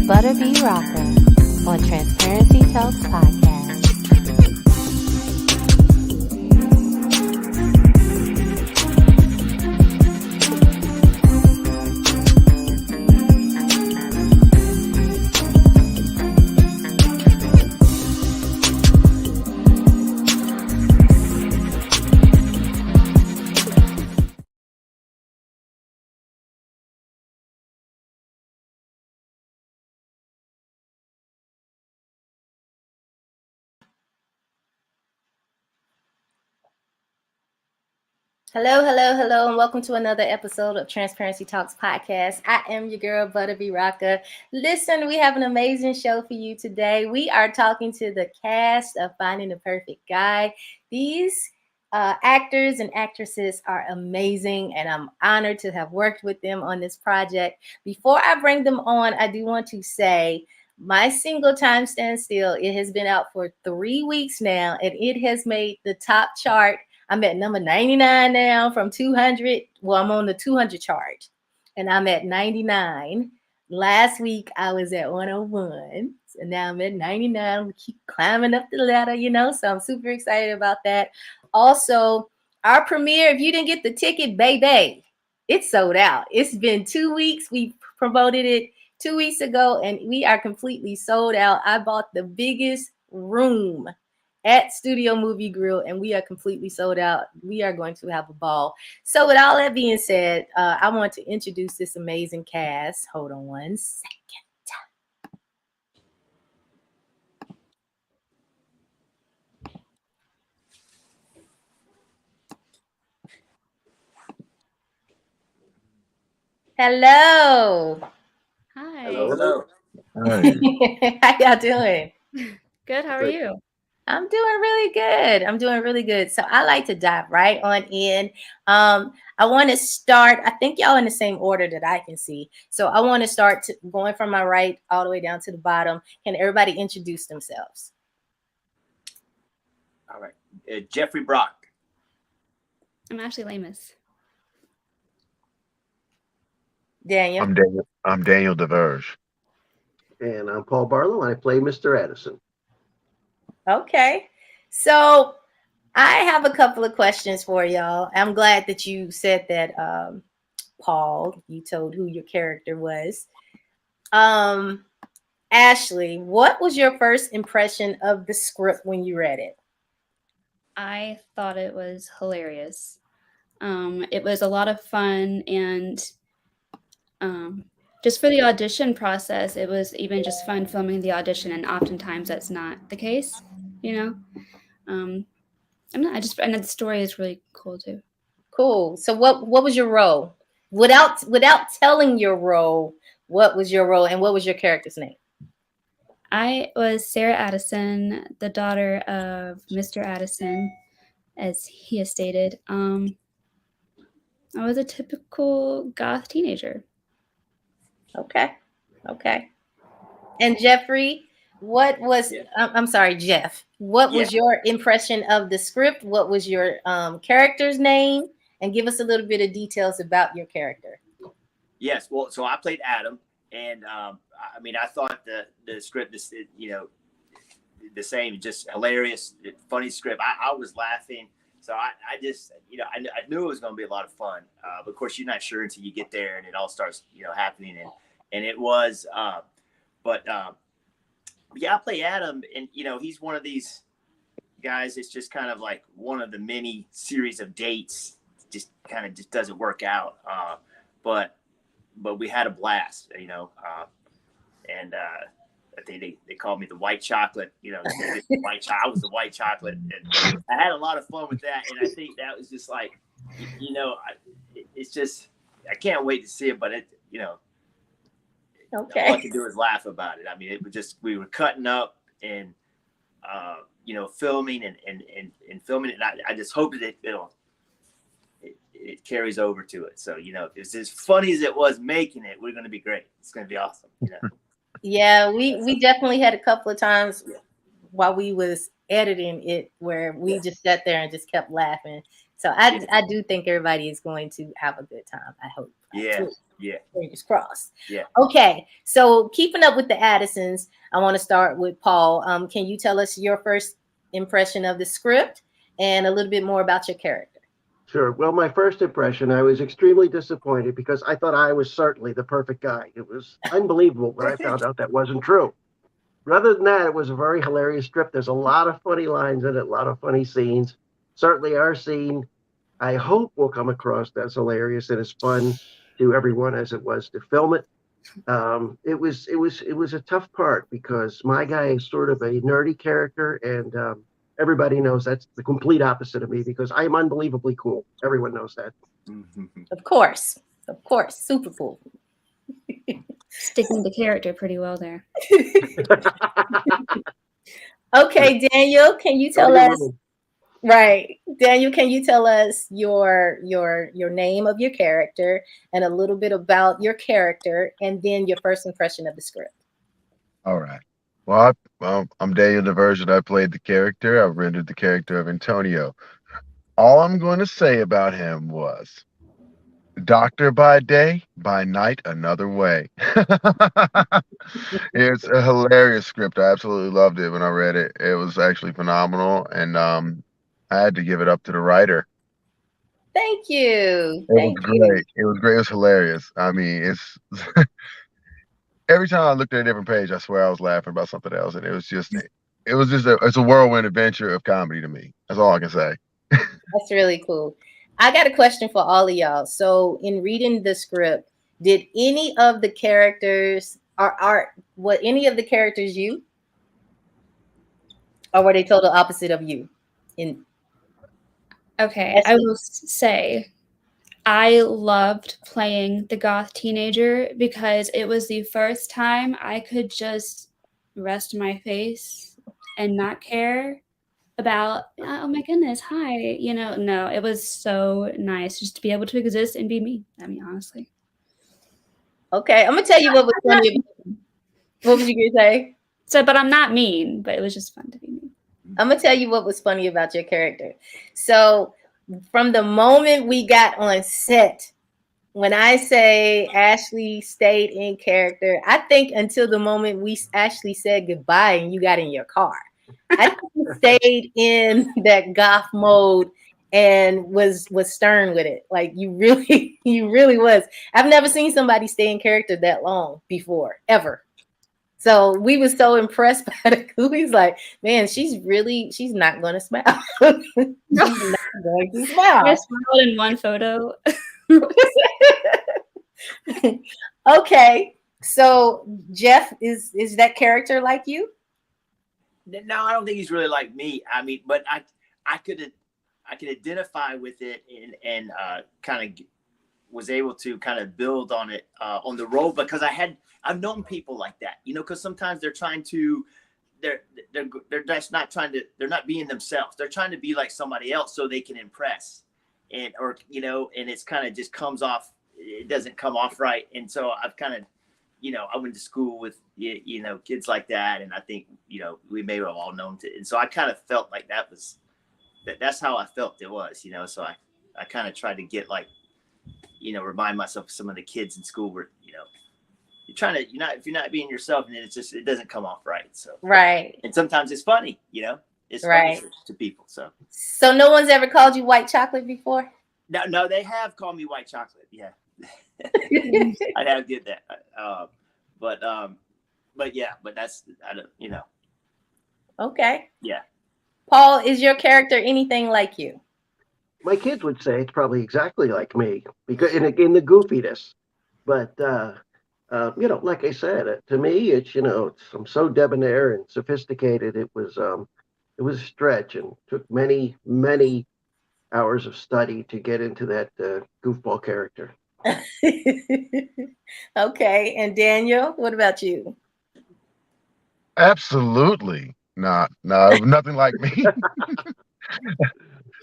buttabrocka on Transparency Talks Podcast. Hello, and welcome to another episode of Transparency Talks Podcast. I am your girl, buttabrocka. Listen, we have an amazing show for you today. We are talking to the cast of Finding the Perfect Guy. These actors and actresses are amazing, and I'm honored to have worked with them on this project. Before I bring them on, I do want to say my single Time Stand Still, it has been out for 3 weeks now, and it has made the top chart. I'm at number 99 now from 200. Well, I'm on the 200 chart, and I'm at 99. Last week, I was at 101. So now I'm at 99. We keep climbing up the ladder, so I'm super excited about that. Also, our premiere, if you didn't get the ticket, baby, it's sold out. It's been 2 weeks. We promoted it 2 weeks ago, and we are completely sold out. I bought the biggest room at Studio Movie Grill, and we are completely sold out. We are going to have a ball. So with all that being said, I want to introduce this amazing cast. Hold on one second. Hello. Hi. Hello. Hi. How y'all doing? Good. How are you? I'm doing really good. So I like to dive right on in. I want to start. I think y'all in the same order that I can see. So I want to start going from my right all the way down to the bottom. Can everybody introduce themselves? All right. Jeffrey Brock. I'm Ashley Lamos. Daniel. I'm Daniel Desverges. And I'm Paul Barlow, and I play Mr. Addison. Okay. So I have a couple of questions for y'all. I'm glad that you said that, Paul, you told who your character was. Ashley, what was your first impression of the script when you read it? I thought it was hilarious. It was a lot of fun, and just for the audition process, it was even just fun filming the audition, and oftentimes that's not the case, and the story is really cool too. Cool. So what was your role? Without telling your role, what was your role and what was your character's name? I was Sarah Addison, the daughter of Mr. Addison, as he has stated. I was a typical goth teenager. Okay. And Jeffrey, what was, I'm sorry, Jeff, what was your impression of the script? What was your character's name? And give us a little bit of details about your character. Yes. Well, so I played Adam, and I thought the script is, the same, just hilarious, funny script. I was laughing. So I just, I knew it was going to be a lot of fun. But of course, you're not sure until you get there and it all starts, happening. And it was, I play Adam, and, he's one of these guys. It's just kind of like one of the many series of dates, just doesn't work out. But we had a blast, and I think they called me the white chocolate, white I was the white chocolate, and I had a lot of fun with that. And I think that was just like, it's just, I can't wait to see it, but okay. All I can do is laugh about it. I mean, it was just, we were cutting up and, filming and filming it. And I just hope that it carries over to it. So, if it's as funny as it was making it, we're going to be great. It's going to be awesome. Yeah, we definitely had a couple of times while we was editing it where we just sat there and just kept laughing. So I do think everybody is going to have a good time. I hope. Yeah. Yeah. Fingers crossed. Yeah. Okay. So keeping up with the Addisons, I want to start with Paul. Can you tell us your first impression of the script and a little bit more about your character? Sure. Well, my first impression, I was extremely disappointed because I thought I was certainly the perfect guy. It was unbelievable when I found out that wasn't true. Rather than that, it was a very hilarious script. There's a lot of funny lines in it, a lot of funny scenes. Certainly our scene, I hope, will come across as hilarious and as fun to everyone as it was to film it. It was a tough part because my guy is sort of a nerdy character, and everybody knows that's the complete opposite of me because I am unbelievably cool. Everyone knows that. Of course, super cool. Sticking to character pretty well there. Okay, Daniel, can you tell us? Right, Daniel, can you tell us your name of your character and a little bit about your character, and then your first impression of the script? All right. Well, I'm Daniel Desverges. I played the character. I rendered the character of Antonio. All I'm going to say about him was doctor by day, by night, another way. It's a hilarious script. I absolutely loved it when I read it. It was actually phenomenal, and I had to give it up to the writer. Thank you. It was great. It was great. It was hilarious. I mean, it's every time I looked at a different page, I swear I was laughing about something else, and it's a whirlwind adventure of comedy to me. That's all I can say. That's really cool. I got a question for all of y'all. So in reading the script, did any of the characters any of the characters you? Or were they total opposite of you? Okay, I will say I loved playing the goth teenager because it was the first time I could just rest my face and not care about, oh my goodness, hi. No, it was so nice just to be able to exist and be me. I mean, honestly. Okay, I'm gonna tell you what was funny. What was you gonna say? So, but I'm not mean, but it was just fun to be me. I'm gonna tell you what was funny about your character. So from the moment we got on set, when I say Ashley stayed in character, I think until the moment we actually said goodbye and you got in your car, I think you stayed in that goth mode and was stern with it. Like you really was. I've never seen somebody stay in character that long before, ever. So we was so impressed by the crew. He's like, man, she's not going to smile. She's not going to smile. I smiled in one photo. Okay. So Jeff, is that character like you? No, I don't think he's really like me. I mean, but I could identify with it and kind of was able to kind of build on it on the role because I've known people like that, because sometimes they're just not they're not being themselves. They're trying to be like somebody else so they can impress and it's kind of just comes off. It doesn't come off right. And so I've kind of, I went to school with, kids like that. And I think, we may have all known it. And so I kind of felt like that's how I felt it was, so I kind of tried to get like, remind myself of some of the kids in school where, you're trying to, if you're not being yourself, and it doesn't come off right. So, right. And sometimes it's funny, it's right. funny to people. So no one's ever called you white chocolate before? No, they have called me white chocolate. Yeah. I have did that. But that's, I don't, Okay. Yeah. Paul, is your character anything like you? My kids would say it's probably exactly like me because in the goofiness, but like I said, to me, it's I'm so debonair and sophisticated. It was a stretch and took many hours of study to get into that goofball character. Okay, and Daniel, what about you? Absolutely not. No, nothing like me.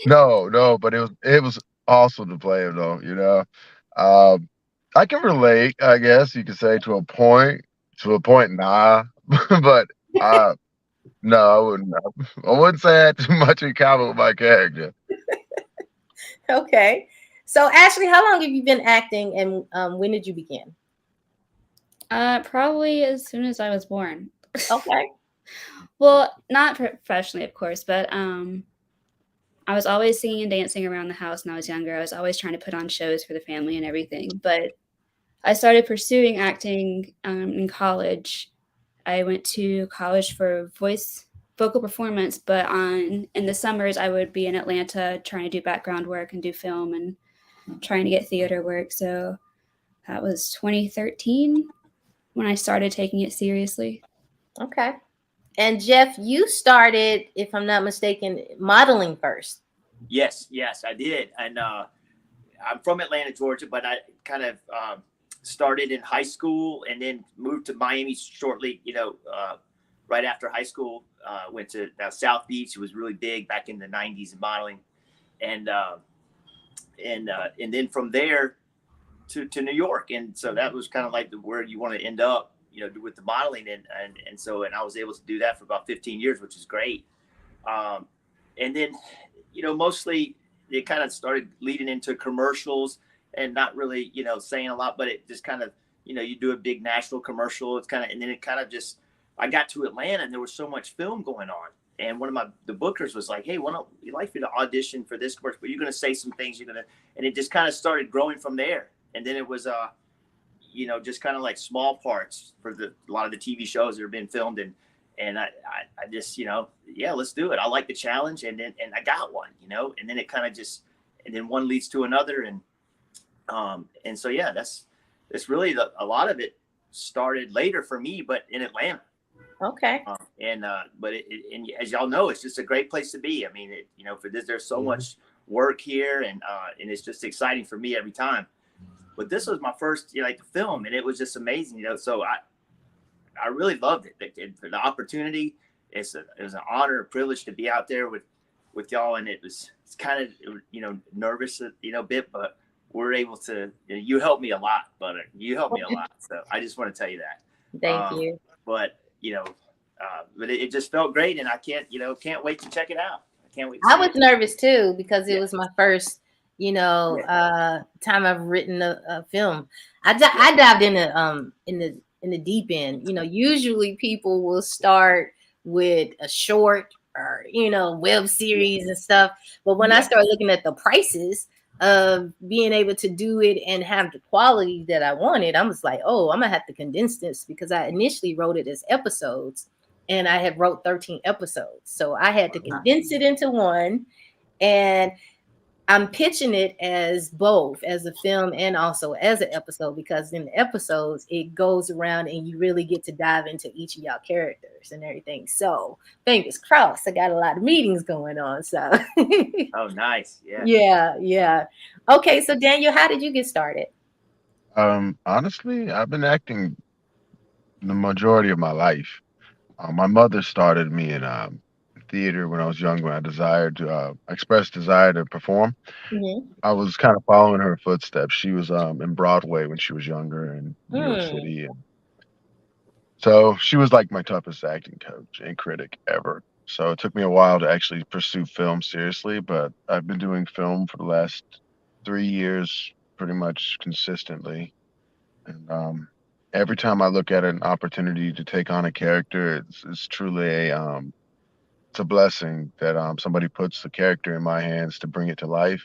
No, but it was awesome to play him though. I can relate, I guess you could say to a point, nah. But no, I wouldn't say I had too much in common with my character. Okay. So, Ashley, how long have you been acting, and when did you begin? Probably as soon as I was born. Okay. Well, not professionally, of course, but I was always singing and dancing around the house when I was younger. I was always trying to put on shows for the family and everything. But I started pursuing acting in college. I went to college for vocal performance, but in the summers I would be in Atlanta trying to do background work and do film and trying to get theater work. So that was 2013 when I started taking it seriously. Okay. And Jeff, you started, if I'm not mistaken, modeling first. Yes, I did. And I'm from Atlanta, Georgia, but I kind of started in high school and then moved to Miami shortly, right after high school. Went to South Beach. It was really big back in the 90s in modeling. And then from there to New York. And so that was kind of like where you want to end up, with the modeling. And I was able to do that for about 15 years, which is great. And then, mostly it kind of started leading into commercials and not really, saying a lot, but it just kind of, you do a big national commercial. It's and then it kind of just, I got to Atlanta and there was so much film going on. And one of the bookers was like, hey, why don't you like me to audition for this commercial? But you're going to say some things, and it just kind of started growing from there. And then it was, just kind of like small parts for a lot of the TV shows that are being filmed. And I just, let's do it. I like the challenge. And I got one, and then it kind of just, and then one leads to another. And so, yeah, that's really a lot of it started later for me, but in Atlanta. Okay. But and as y'all know, it's just a great place to be. I mean, for this, there's so much work here, and it's just exciting for me every time. But this was my first, the film, and it was just amazing, So I really loved it. For the opportunity, it was an honor, a privilege to be out there with y'all, and it's kind of nervous, a bit, but we're able to. You helped me a lot, but you helped me a lot. So I just want to tell you that. Thank you. But but it just felt great, and I can't wait to check it out. I can't wait. I was nervous too because it was my first, time I've written a film. I dived in the deep end. Usually people will start with a short or web series and stuff. But when I started looking at the prices of being able to do it and have the quality that I wanted, I was like, oh, I'm gonna have to condense this, because I initially wrote it as episodes and I had wrote 13 episodes. So I had to condense it into one, and I'm pitching it as both, as a film and also as an episode, because in the episodes, it goes around and you really get to dive into each of y'all characters and everything. So fingers crossed, I got a lot of meetings going on. So oh, nice. Yeah. Yeah. Okay. So Daniel, how did you get started? Honestly, I've been acting the majority of my life. My mother started me in theater when I was young, when I expressed desire to perform. Mm-hmm. I was kind of following her footsteps. She was in Broadway when she was younger in New York City. And so she was like my toughest acting coach and critic ever. So it took me a while to actually pursue film seriously, but I've been doing film for the last 3 years pretty much consistently. And every time I look at an opportunity to take on a character, it's truly it's a blessing that somebody puts the character in my hands to bring it to life.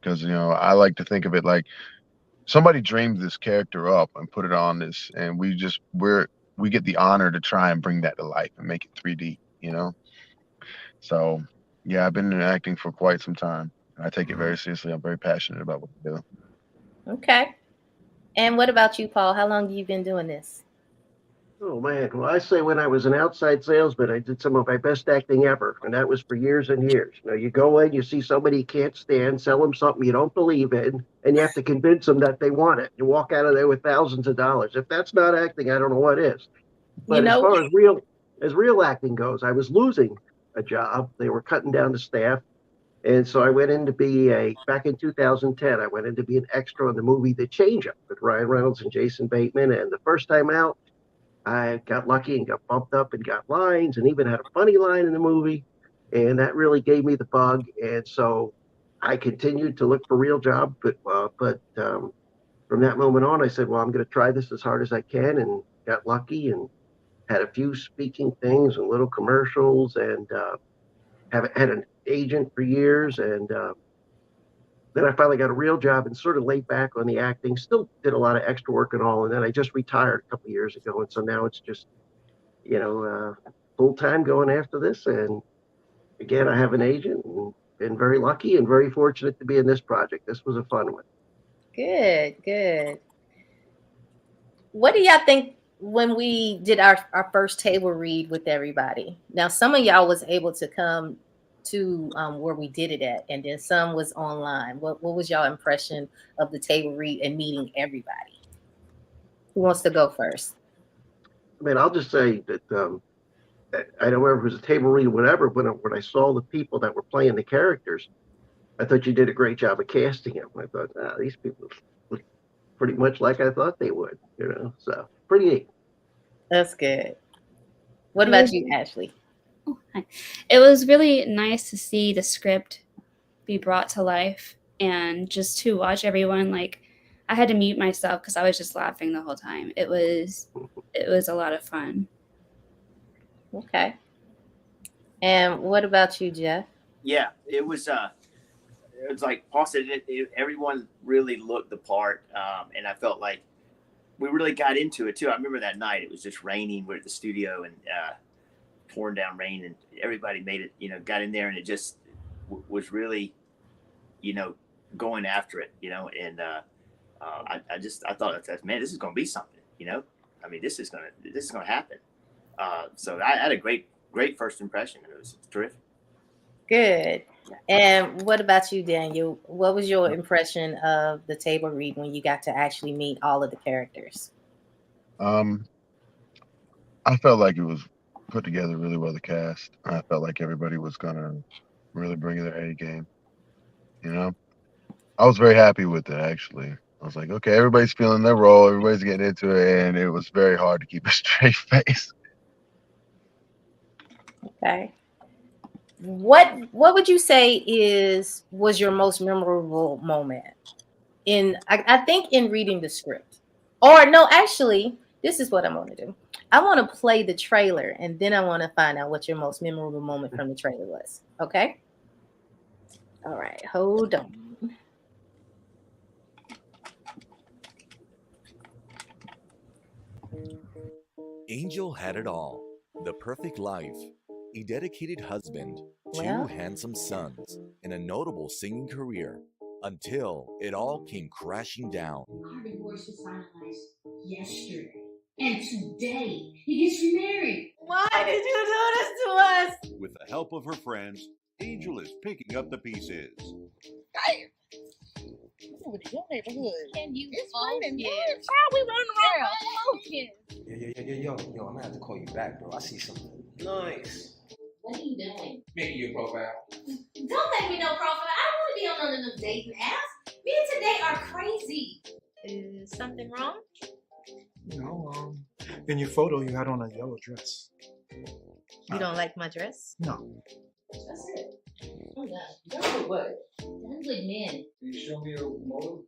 Because I like to think of it like somebody dreamed this character up and put it on this, and we get the honor to try and bring that to life and make it 3D. So yeah, I've been in acting for quite some time. I take it very seriously. I'm very passionate about what I do. Okay. And what about you, Paul? How long have you been doing this? Oh, man. Well, I say when I was an outside salesman, I did some of my best acting ever. And that was for years and years. You go in, you see somebody you can't stand, sell them something you don't believe in, and you have to convince them that they want it. You walk out of there with thousands of dollars. If that's not acting, I don't know what is. But as far as real acting goes, I was losing a job. They were cutting down the staff. And so I went in to be back in 2010, I went in to be an extra in the movie The Change Up with Ryan Reynolds and Jason Bateman. And the first time out, I got lucky and got bumped up and got lines, and even had a funny line in the movie. And that really gave me the bug. And so I continued to look for real jobs, but from that moment on, I said, well, I'm going to try this as hard as I can, and got lucky and had a few speaking things and little commercials, and have had an agent for years, and then I finally got a real job and sort of laid back on the acting. Still did a lot of extra work and all, and then I just retired a couple of years ago, and so now it's just full time going after this. And again, I have an agent, and been very lucky and very fortunate to be in this project. This was a fun one. Good. What do y'all think when we did our first table read with everybody? Now, some of y'all was able to come to where we did it at, and then some was online. What was y'all impression of the table read and meeting everybody? Who wants to go first? I mean, I'll just say that I don't know if it was a table read or whatever, when I saw the people that were playing the characters, I thought you did a great job of casting them. I thought, these people look pretty much like I thought they would, so pretty neat. That's good. What about you, Ashley? It was really nice to see the script be brought to life, and just to watch everyone, like, I had to mute myself because I was just laughing the whole time. It was a lot of fun. Okay. And what about you, Jeff? Yeah, it was like Paul said, everyone really looked the part, and I felt like we really got into it too. I remember that night, it was just raining. We're at the studio, and pouring down rain, and everybody made it, got in there, and it just was really, going after it, and I thought, man, this is going to be something, I mean, this is going to happen. So I had a great first impression. It was terrific. Good. And what about you, Daniel? What was your impression of the table read when you got to actually meet all of the characters? I felt like it was put together really well, the cast. I felt like everybody was gonna really bring their A game. I was very happy with it, actually. I was like, okay, everybody's feeling their role, everybody's getting into it, and it was very hard to keep a straight face. Okay. What would you say was your most memorable moment I think in reading the script? Or no, actually, this is what I'm going to do. I want to play the trailer, and then I want to find out what your most memorable moment from the trailer was. Okay? All right, hold on. Angel had it all. The perfect life, a dedicated husband, two Well. handsome sons, and a notable singing career. Until it all came crashing down. Our divorce was finalized yesterday. And today, he gets remarried. Why did you do this to us? With the help of her friends, Angel is picking up the pieces. Damn. With your neighborhood. Can you It's focus? raining. How we running around? Focus. Yo, I'm gonna have to call you back, bro. I see something. Nice. What are you doing? Making your profile. Don't make me no profile. I don't want to be on none of them dating apps. Me and today are crazy. Is something wrong? No, in your photo you had on a yellow dress. You don't like my dress? No. That's it. Oh, God. Done with what? Done with men. Can you show me your motive?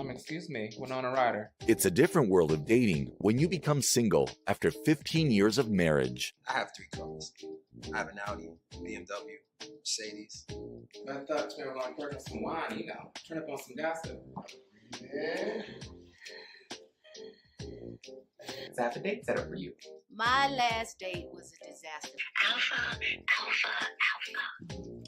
Excuse me, Winona Ryder. It's a different world of dating when you become single after 15 years of marriage. I have 3 cars. I have an Audi, BMW, Mercedes. I thought you were going to purchase some wine, turn up on some gossip. Yeah. Is that the date set up for you? My last date was a disaster. Alpha.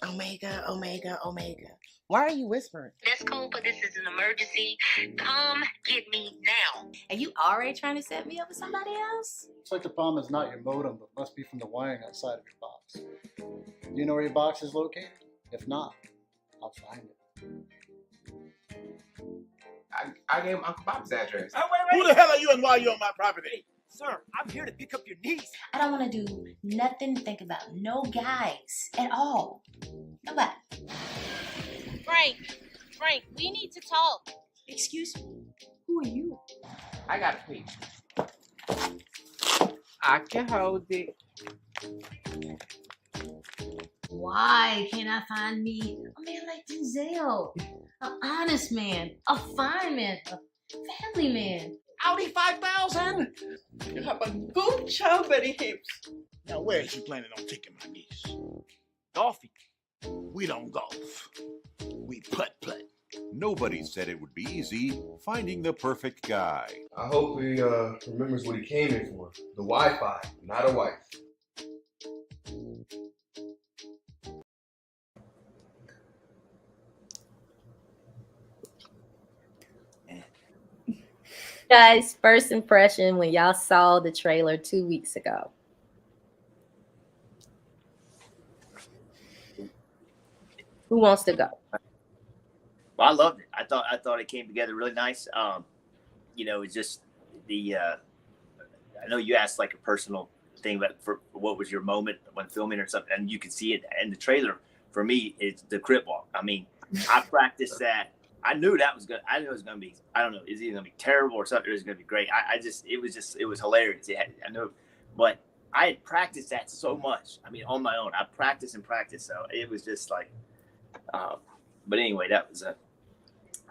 Omega. Why are you whispering? That's cool, but this is an emergency. Come get me now. And you already trying to set me up with somebody else? Looks like the problem is not your modem, but must be from the wiring outside of your box. Do you know where your box is located? If not, I'll find it. I gave Uncle Bob's address. Oh, wait. Who the hell are you and why are you on my property? Hey, sir, I'm here to pick up your niece. I don't want to do nothing, think about no guys at all. Nobody. Frank, we need to talk. Excuse me. Who are you? I got a piece. I can hold it. Why can't I find me a man like Denzel? An honest man, a fine man, a family man. Audi 5000? You have a good child, very hips. Now, where is you planning on taking my niece? Golfing. We don't golf. We putt-putt. Nobody said it would be easy finding the perfect guy. I hope he remembers what he came in for. The Wi-Fi, not a wife. Guys, first impression when y'all saw the trailer 2 weeks ago. Who wants to go? Well, I loved it. I thought it came together really nice. It's just the. I know you asked like a personal thing, but for what was your moment when filming or something, and you could see it in the trailer. For me, it's the crip walk. I mean, I practiced that. I knew that was good. I knew it was going to be. I don't know. Is it going to be terrible or something? It was going to be great. It was hilarious. I know, but I had practiced that so much. I mean, on my own, I practiced and practiced. So it was just like. But anyway, that was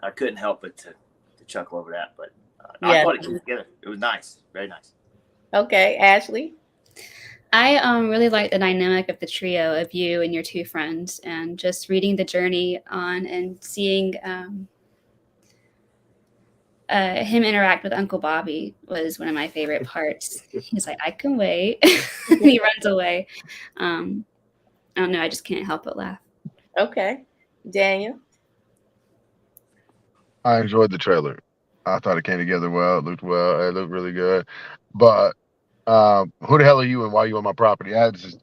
I couldn't help but to chuckle over that. But I thought it came together. It was nice, very nice. Okay, Ashley. I really like the dynamic of the trio of you and your two friends, and just reading the journey on and seeing him interact with Uncle Bobby was one of my favorite parts. He's like, I can wait. And he runs away. I don't know. I just can't help but laugh. Okay. Daniel? I enjoyed the trailer. I thought it came together well. It looked well. It looked really good. But who the hell are you and why are you on my property? I was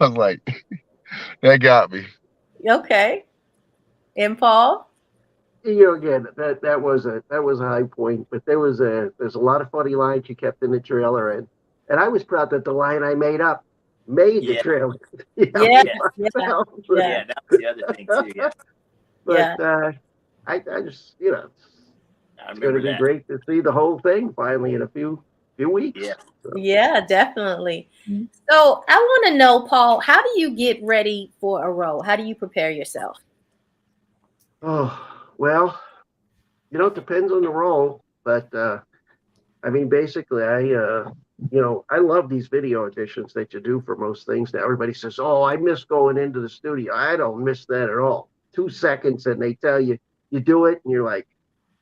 like, that got me. Okay. And Paul? Again, that was a high point, but there's a lot of funny lines you kept in the trailer, and I was proud that the line I made up made the trailer. Yeah, that was the other thing too. Yeah, but I just it's going to be great to see the whole thing finally in a few weeks. Yeah, yeah, definitely. So I want to know, Paul, how do you get ready for a role? How do you prepare yourself? Oh, well, it depends on the role, but I mean, basically, I love these video auditions that you do for most things. Now everybody says, "Oh, I miss going into the studio." I don't miss that at all. 2 seconds, and they tell you do it, and you're like,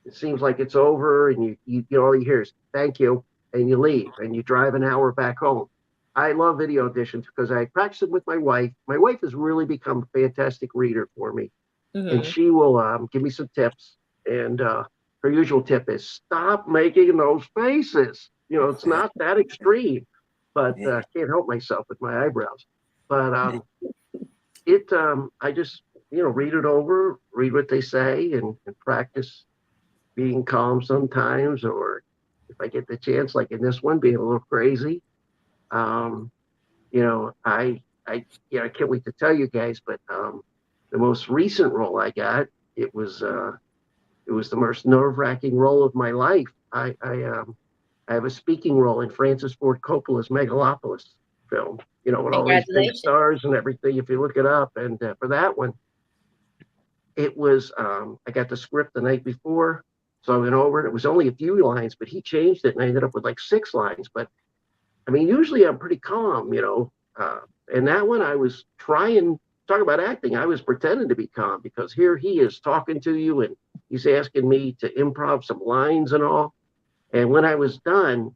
it seems like it's over, and you all you hear is "thank you," and you leave, and you drive an hour back home. I love video auditions because I practice it with my wife. My wife has really become a fantastic reader for me. And she will give me some tips. And her usual tip is stop making those faces. It's not that extreme, but I can't help myself with my eyebrows. But I just, read it over, read what they say, and practice being calm sometimes. Or if I get the chance, like in this one, being a little crazy. I can't wait to tell you guys, but the most recent role I got, it was the most nerve-wracking role of my life. I have a speaking role in Francis Ford Coppola's Megalopolis film, with all these big stars and everything, if you look it up. And for that one, it was, I got the script the night before, so I went over it. It was only a few lines, but he changed it, and I ended up with like 6 lines. But, I mean, usually I'm pretty calm, and that one I was talk about acting. I was pretending to be calm because here he is talking to you and he's asking me to improv some lines and all. And when I was done,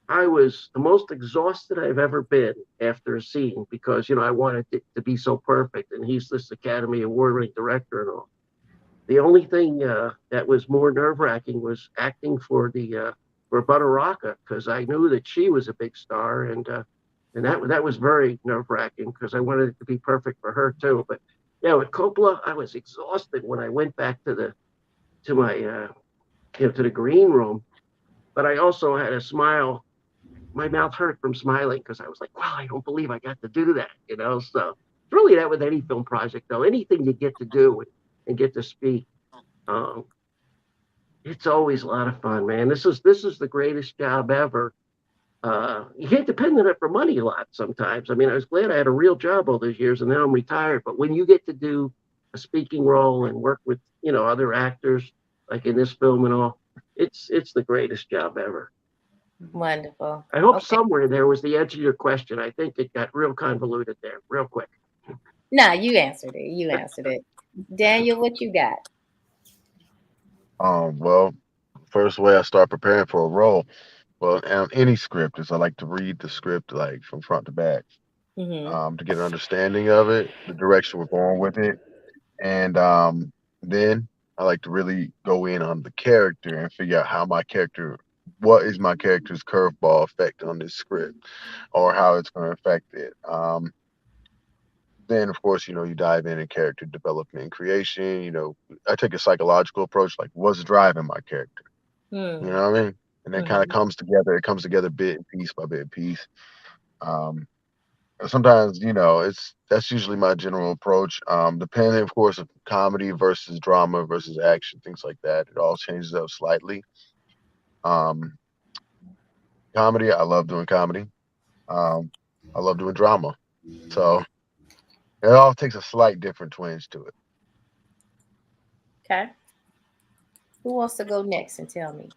I was the most exhausted I've ever been after a scene because, I wanted it to be so perfect. And he's this Academy Award-winning director and all. The only thing that was more nerve-wracking was acting for buttabrocka because I knew that she was a big star and that was very nerve-wracking because I wanted it to be perfect for her too. But yeah, with Coppola, I was exhausted when I went back to the green room. But I also had a smile. My mouth hurt from smiling because I was like, wow, I don't believe I got to do that. So it's really that with any film project though. Anything you get to do and get to speak, it's always a lot of fun, man. This is the greatest job ever. You can't depend on it for money a lot sometimes. I mean, I was glad I had a real job all those years, and now I'm retired. But when you get to do a speaking role and work with, other actors, like in this film and all, it's the greatest job ever. Wonderful. I hope Okay. somewhere there was the answer to your question. I think it got real convoluted there, real quick. No, you answered it. You answered it. Daniel, what you got? Well, first way I start preparing for a role, well, any script is I like to read the script like from front to back, Mm-hmm. to get an understanding of it, the direction we're going with it, and then I like to really go in on the character and figure out what is my character's curveball effect on this script, or how it's going to affect it. Then of course, you dive in character development and creation. I take a psychological approach, like what's driving my character. You know what I mean? And then kind of Mm-hmm. comes together. It comes together bit and piece by bit and piece. Um, Sometimes, that's usually my general approach. Depending, of course, of comedy versus drama versus action, things like that. It all changes up slightly. Um, Comedy, I love doing comedy. Um, I love doing drama. So it all takes a slight different twinge to it. Okay. Who wants to go next and tell me?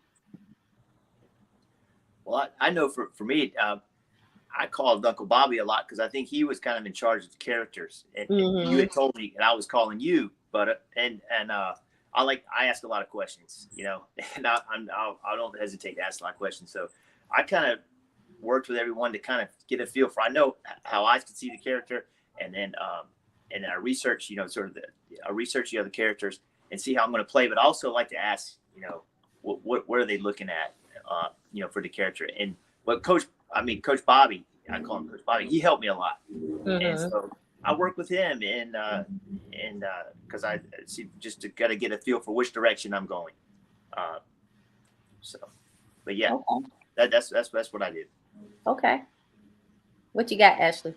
Well, I know for me, I called Uncle Bobby a lot because I think he was kind of in charge of the characters. And you had told me, and I was calling you, but I ask a lot of questions, and I don't hesitate to ask a lot of questions. So I kind of worked with everyone to kind of get a feel for. I know how I can see the character, and then I research, I research the other characters and see how I'm going to play. But I also like to ask, what are they looking at, for the character. And what Coach Bobby, I call him Coach Bobby. He helped me a lot, and so I work with him, and because I see just got to get a feel for which direction I'm going. But yeah, okay. That's what I did. Okay. What you got, Ashley?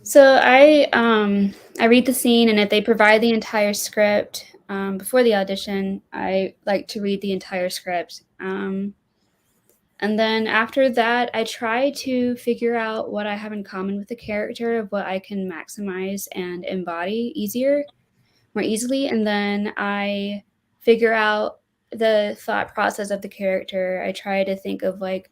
So I read the scene, and if they provide the entire script before the audition, I like to read the entire script. And then after that, I try to figure out what I have in common with the character, of what I can maximize and embody more easily. And then I figure out the thought process of the character. I try to think of like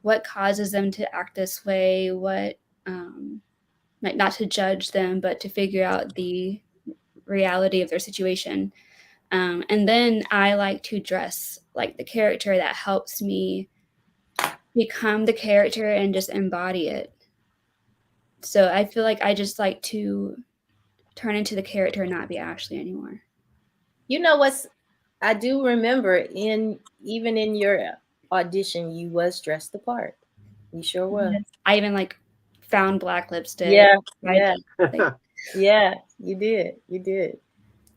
what causes them to act this way, what like not to judge them, but to figure out the reality of their situation. And then I like to dress like the character that helps me become the character and just embody it. So I feel like I just like to turn into the character and not be Ashley anymore. You know what's, I do remember even in your audition, you was dressed the part. You sure was. I even like found black lipstick. Yeah. Yeah, you did. It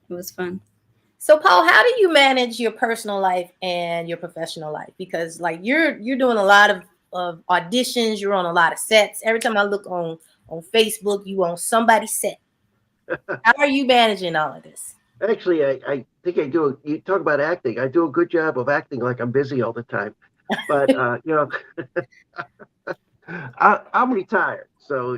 was fun. So Paul, how do you manage your personal life and your professional life? Because like you're doing a lot of auditions, you're on a lot of sets. Every time I look on Facebook, you on somebody's set. How are you managing all of this? Actually, I think I do. You talk about acting. I do a good job of acting like I'm busy all the time. But I'm retired, so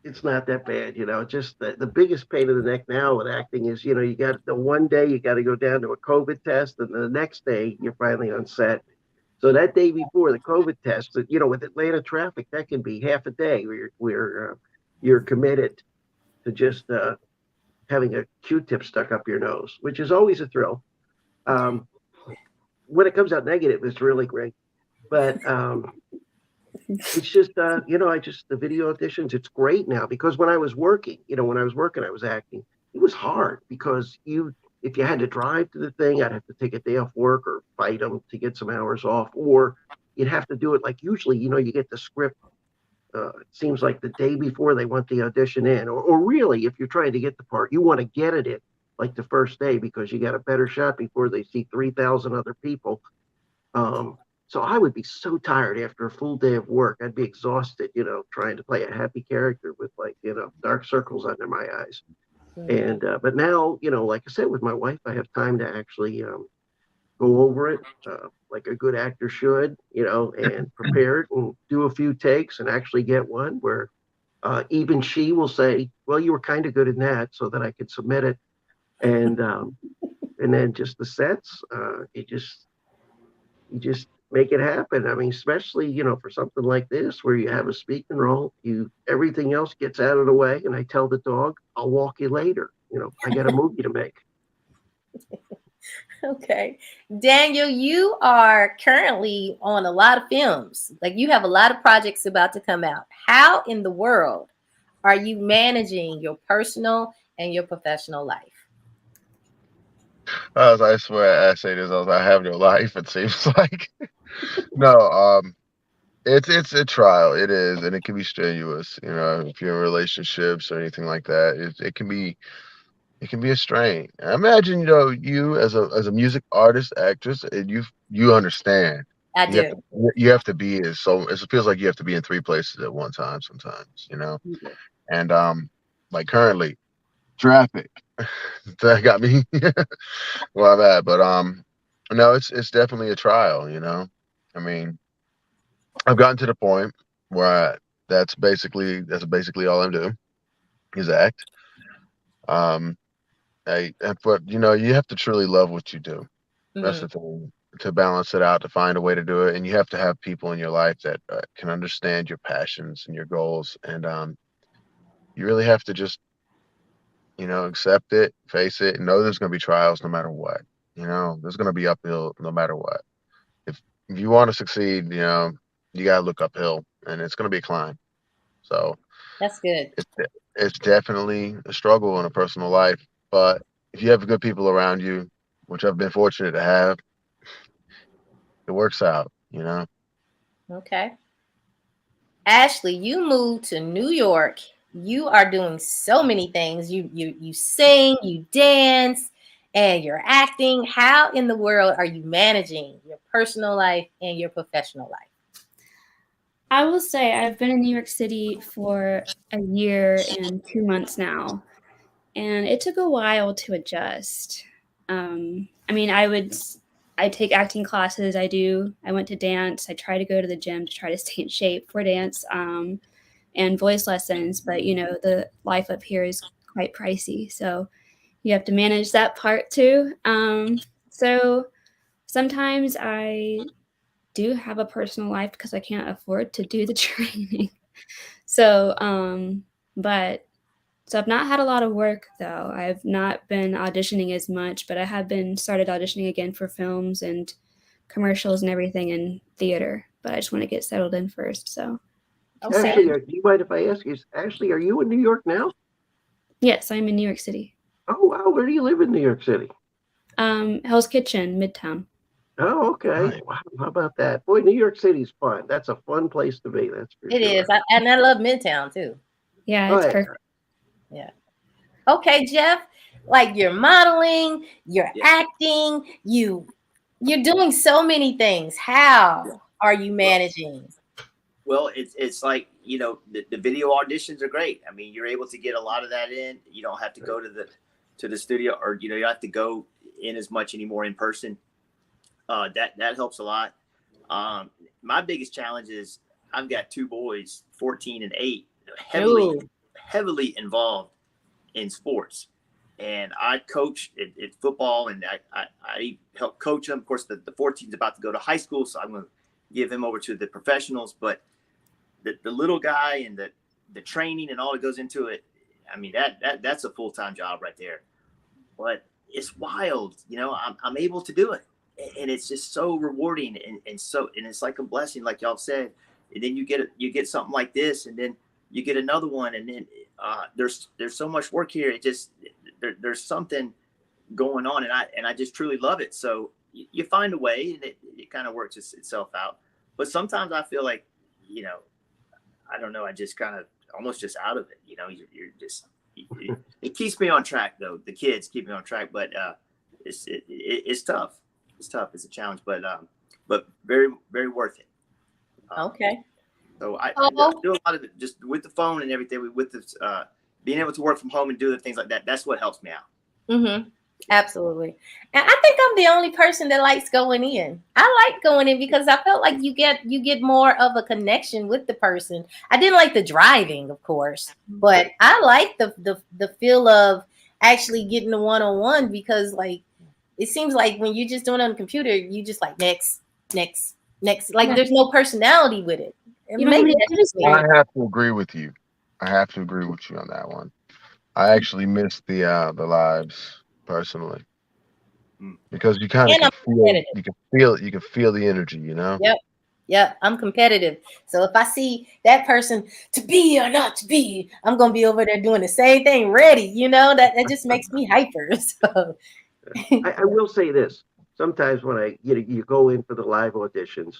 it's not that bad. Just the biggest pain in the neck now with acting is, you got the one day you got to go down to a COVID test, and the next day you're finally on set. So that day before the COVID test, with Atlanta traffic, that can be half a day where you're committed to just having a Q-tip stuck up your nose, which is always a thrill. When it comes out negative, it's really great. But it's just, the video auditions, it's great now, because when I was working, I was acting. It was hard because if you had to drive to the thing, I'd have to take a day off work or fight them to get some hours off, or you'd have to do it like usually, you get the script. It seems like the day before they want the audition in, or really, if you're trying to get the part, you want to get it in like the first day, because you got a better shot before they see 3,000 other people. So I would be so tired after a full day of work. I'd be exhausted, trying to play a happy character with dark circles under my eyes. And but now, like I said, with my wife, I have time to actually go over it. like a good actor should, and prepare it and do a few takes and actually get one where even she will say, well, you were kind of good in that, so that I could submit it. And then just the sets, you just make it happen. I mean, especially, for something like this where you have a speaking role, everything else gets out of the way, and I tell the dog, I'll walk you later. I got a movie to make. Okay. Daniel, you are currently on a lot of films. Like, you have a lot of projects about to come out. How in the world are you managing your personal and your professional life? I swear I say this, I have no life, it seems like. No, it's a trial. It is, and it can be strenuous, if you're in relationships or anything like that. It can be a strain. I imagine, you as a music artist, actress, and you understand. I do. You have to be it feels like you have to be in three places at one time sometimes, And like currently, traffic. That got me where I'm at. But no, it's definitely a trial, I mean, I've gotten to the point where that's basically all I'm doing is act. But you have to truly love what you do. That's the thing, to balance it out, to find a way to do it, and you have to have people in your life that can understand your passions and your goals, and you really have to just accept it, face it, and know there's going to be trials no matter what. There's going to be uphill no matter what. If you want to succeed, you got to look uphill, and it's going to be a climb. So that's good. It's definitely a struggle in a personal life, but if you have good people around you, which I've been fortunate to have, it works out, Okay. Ashley, you moved to New York. You are doing so many things. You sing, you dance, and you're acting. How in the world are you managing your personal life and your professional life? I will say I've been in New York City for a year and 2 months now, and it took a while to adjust. I mean, I take acting classes. I went to dance. I try to go to the gym to try to stay in shape for dance, and voice lessons. But the life up here is quite pricey, so you have to manage that part too. So sometimes I do have a personal life because I can't afford to do the training. So, So I've not had a lot of work, though. I've not been auditioning as much, but I have been started auditioning again for films and commercials and everything in theater. But I just want to get settled in first. So, Ashley, do you mind if I ask you, Ashley, are you in New York now? Yes, I'm in New York City. Oh, wow. Where do you live in New York City? Hell's Kitchen, Midtown. Oh, okay. Right. Wow, how about that? Boy, New York City's fun. That's a fun place to be. That's for sure. It is. And I love Midtown, too. Yeah, it's perfect. Yeah. Okay, Jeff, like, you're modeling, you're acting, you're doing so many things. How are you managing? Well, it's like, the video auditions are great. I mean, you're able to get a lot of that in. You don't have to go to the studio, or you don't have to go in as much anymore in person. That helps a lot. My biggest challenge is I've got two boys, 14 and 8, heavily involved in sports, and I coach at football, and I help coach them. Of course, the 14 is about to go to high school, so I'm going to give him over to the professionals. But the little guy and the training and all that goes into it, I mean, that's a full-time job right there. But it's wild, I'm able to do it, and it's just so rewarding, and it's like a blessing, like y'all said. And then you get something like this, and then you get another one, and then there's so much work here. It just there's something going on, and I just truly love it. So you find a way, and it kind of works itself out. But sometimes I feel like, I don't know, I just kind of almost just out of it. You're just it keeps me on track, though. The kids keep me on track, but it's tough. It's tough. It's a challenge, but very, very worth it. Okay. So I do a lot of it just with the phone and everything, with the being able to work from home and do the things like that. That's what helps me out. Mm-hmm. Absolutely. And I think I'm the only person that likes going in. I like going in because I felt like you get more of a connection with the person. I didn't like the driving, of course, but I like the feel of actually getting the one-on-one because like it seems like when you're just doing it on the computer, you just like next, next, next. Like there's no personality with it. And You don't have maybe any that's just me. I have to agree with you. I have to agree with you on that one. I actually miss the lives personally because you kind of And I'm competitive. you can feel the energy, you know. Yep, I'm competitive. So if I see that person to be or not to be, I'm gonna be over there doing the same thing, ready. You know that just makes me hyper. So I will say this: sometimes when you go in for the live auditions,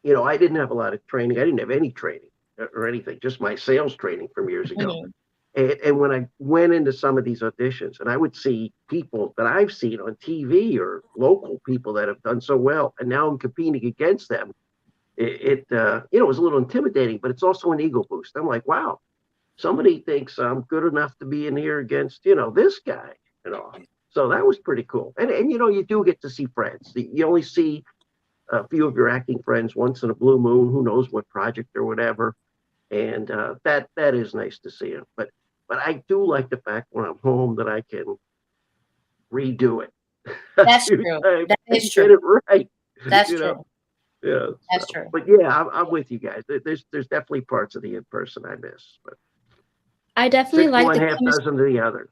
I didn't have a lot of training. I didn't have any training or anything, just my sales training from years ago. Mhm. And when I went into some of these auditions, and I would see people that I've seen on TV or local people that have done so well, and now I'm competing against them. It was a little intimidating, but it's also an ego boost. I'm like, wow, somebody thinks I'm good enough to be in here against this guy. So that was pretty cool. And you do get to see friends. You only see a few of your acting friends once in a blue moon. Who knows what project or whatever. And that is nice to see them. But I do like the fact when I'm home that I can redo it. That's true. That is true. Get it right. That's true. Yeah, That's true. But yeah, I'm with you guys. There's definitely parts of the in person I miss, but I definitely like one the half chemistry. dozen to the other.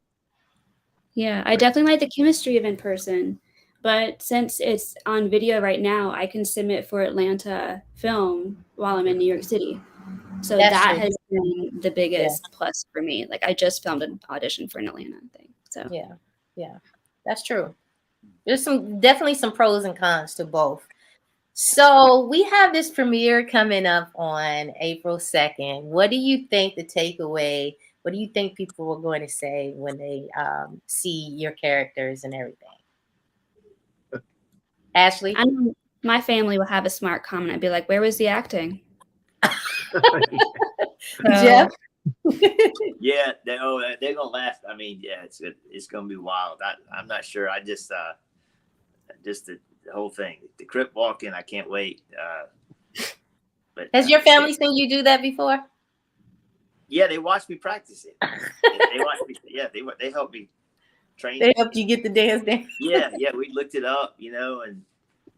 Yeah, I definitely like the chemistry of in person. But since it's on video right now, I can submit for Atlanta film while I'm in New York City. So That's that true. has been the biggest plus for me. Like I just filmed an audition for an Atlanta thing. So Yeah, that's true. There's definitely some pros and cons to both. So we have this premiere coming up on April 2nd. What do you think the takeaway? What do you think people are going to say when they see your characters and everything? Ashley? My family will have a smart comment. I'd be like, where was the acting? Jeff? Yeah, they're gonna laugh. I mean, yeah, it's gonna be wild. I'm not sure. I just the whole thing, the crypt walking. I can't wait. But Has your family seen you do that before? Yeah, they watched me practice it. They watched me. Yeah, they helped me train. They helped you get the dance down. Yeah, we looked it up, and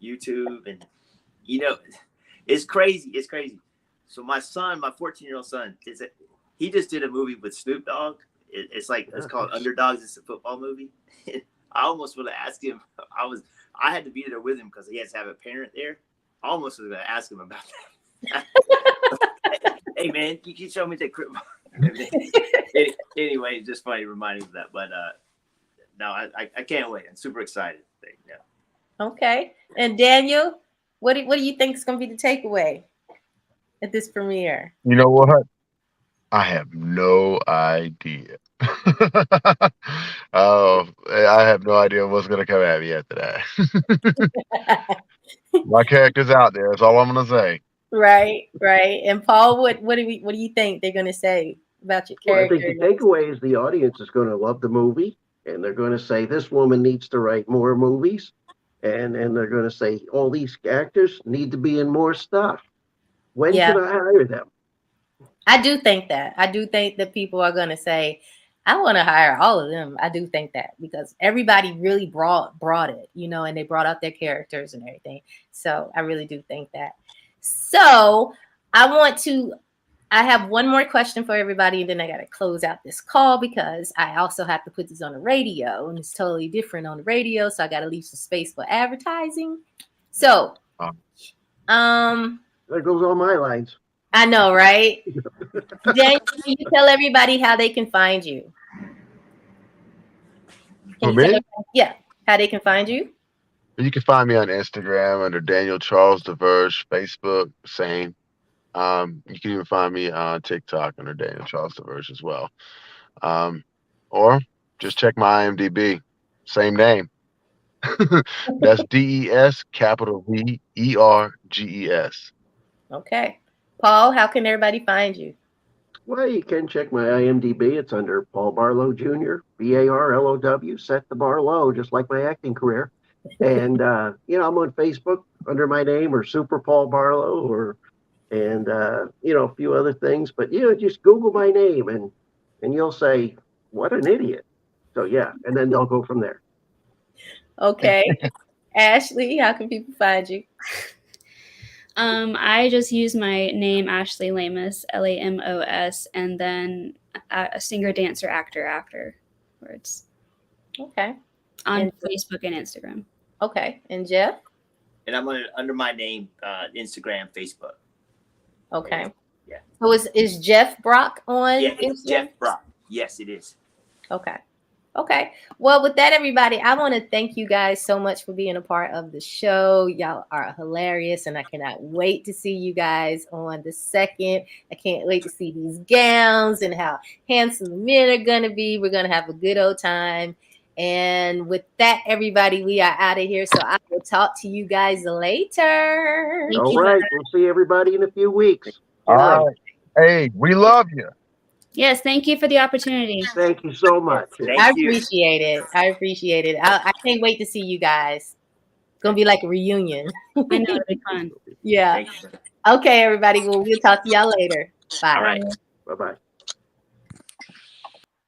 YouTube, and it's crazy. It's crazy. So my son, my 14-year-old son, he just did a movie with Snoop Dogg. It's called Underdogs. It's a football movie. I almost would have asked him. I had to be there with him because he has to have a parent there. I almost was going to ask him about that. Hey man, you can show me that crib. Anyway, it's just funny reminding me of that. But no, I can't wait. I'm super excited. Yeah. Okay. And Daniel, what do you think is going to be the takeaway at this premiere? You know what? I have no idea. Oh, I have no idea what's gonna come at me after that. My character's out there. That's all I'm gonna say. Right. And Paul, what do you think they're gonna say about your character? Well, I think the takeaway is the audience is going to love the movie, and they're going to say this woman needs to write more movies, and they're going to say all these actors need to be in more stuff. When can I hire them? I do think that. I do think that people are going to say, I want to hire all of them. I do think that because everybody really brought it, and they brought out their characters and everything. So I really do think that. So I have one more question for everybody, and then I got to close out this call because I also have to put this on the radio, and it's totally different on the radio. So I got to leave some space for advertising. So, there goes all my lines. I know, right? Daniel, can you tell everybody how they can find you? How they can find you? You can find me on Instagram under Daniel Charles Desverges, Facebook, same. You can even find me on TikTok under Daniel Charles Desverges as well. Or just check my IMDb, same name. That's DES capital VERGES. Okay. Paul, how can everybody find you? Well, you can check my IMDb. It's under Paul Barlow Jr., Barlow, set the bar low, just like my acting career. And, I'm on Facebook under my name or Super Paul Barlow and a few other things. But, just Google my name and you'll say, what an idiot. So, yeah, and then they'll go from there. Okay. Ashley, how can people find you? I just use my name, Ashley Lamos, Lamos, and then a singer, dancer, actor afterwards. Okay. On Facebook and Instagram. Okay. And Jeff? And I'm under my name, Instagram, Facebook. Okay. Yeah. So is Jeff Brock on? Yeah, it's Jeff Brock. Yes, it is. Okay. Okay. Well, with that, everybody, I want to thank you guys so much for being a part of the show. Y'all are hilarious, and I cannot wait to see you guys on the 2nd. I can't wait to see these gowns and how handsome the men are going to be. We're going to have a good old time. And with that, everybody, we are out of here. So I will talk to you guys later. All right. We'll see everybody in a few weeks. All right. Hey, we love you. Yes, thank you for the opportunity. Thank you so much. I appreciate it. I appreciate it. I can't wait to see you guys. It's going to be like a reunion. I know, it'll be fun. Yeah. Okay, everybody. Well, we'll talk to y'all later. Bye. All right. Bye-bye.